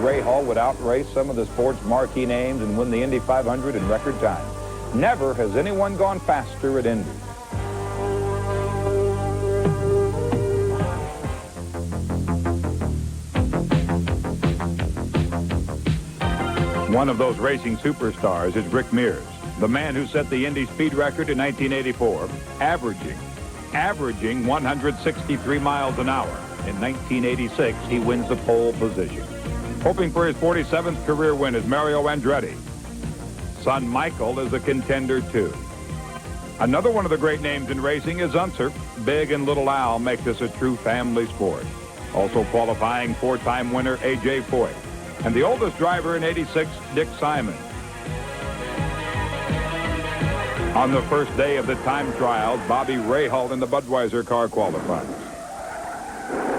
Rahal would outrace some of the sport's marquee names and win the Indy 500 in record time. Never has anyone gone faster at Indy. One of those racing superstars is Rick Mears, the man who set the Indy speed record in 1984, averaging 163 miles an hour. In 1986, he wins the pole position. Hoping for his 47th career win is Mario Andretti. Son Michael is a contender, too. Another one of the great names in racing is Unser. Big and Little Al make this a true family sport. Also qualifying four-time winner A.J. Foyt. And the oldest driver in '86, Dick Simon. On the first day of the time trials, Bobby Rahal in the Budweiser car qualifies.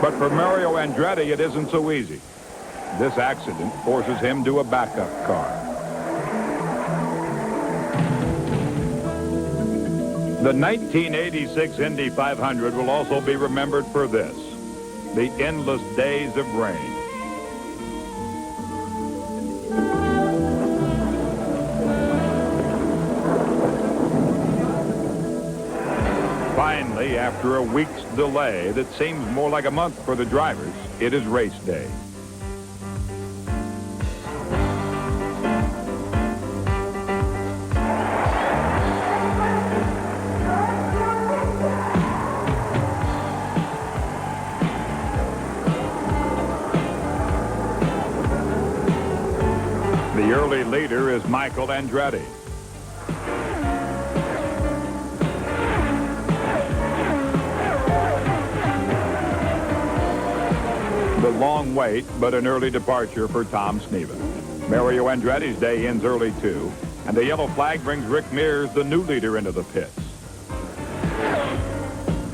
But for Mario Andretti, it isn't so easy. This accident forces him to a backup car. The 1986 Indy 500 will also be remembered for this: the endless days of rain. Finally, after a week's delay that seems more like a month for the drivers, it is race day. The early leader is Michael Andretti. The long wait, but an early departure for Tom Sneven. Mario Andretti's day ends early, too, and the yellow flag brings Rick Mears, the new leader, into the pits.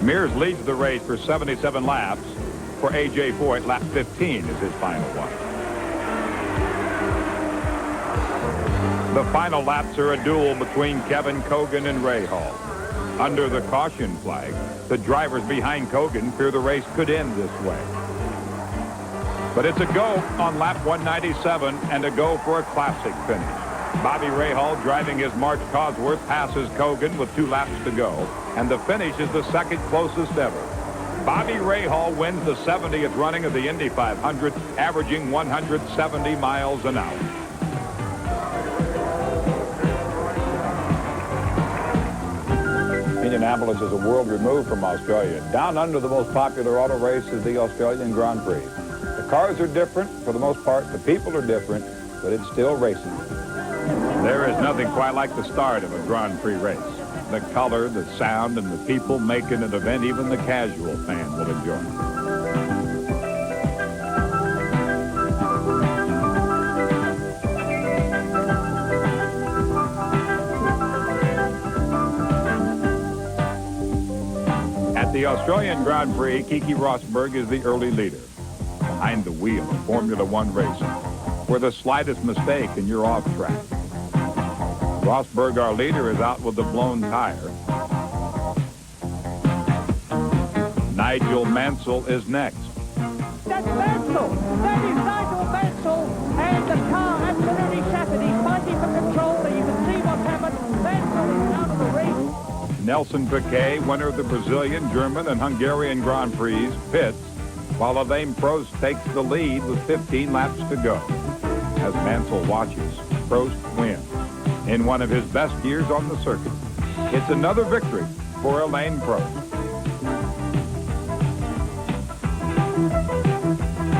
Mears leads the race for 77 laps. For A.J. Foyt, lap 15 is his final one. The final laps are a duel between Kevin Cogan and Rahal. Under the caution flag, the drivers behind Cogan fear the race could end this way. But it's a go on lap 197 and a go for a classic finish. Bobby Rahal, driving his March Cosworth, passes Cogan with 2 laps to go, and the finish is the second closest ever. Bobby Rahal wins the 70th running of the Indy 500, averaging 170 miles an hour. Indianapolis is a world removed from Australia. Down under the most popular auto race is the Australian Grand Prix. The cars are different for the most part. The people are different, but it's still racing. There is nothing quite like the start of a Grand Prix race. The color, the sound, and the people make it an event even the casual fan will enjoy. At the Australian Grand Prix, Keke Rosberg is the early leader. Behind the wheel of Formula One racing, where the slightest mistake and you're off track. Rosberg, our leader, is out with a blown tire. Nigel Mansell is next. That's Mansell! That is Nigel Mansell! And the car absolutely shattered. He's fighting for control, and you can see what's happened. Mansell is out of the race. Nelson Piquet, winner of the Brazilian, German, and Hungarian Grand Prix, pits, while Alain Prost takes the lead with 15 laps to go. As Mansell watches, Prost wins in one of his best years on the circuit. It's another victory for Alain Prost.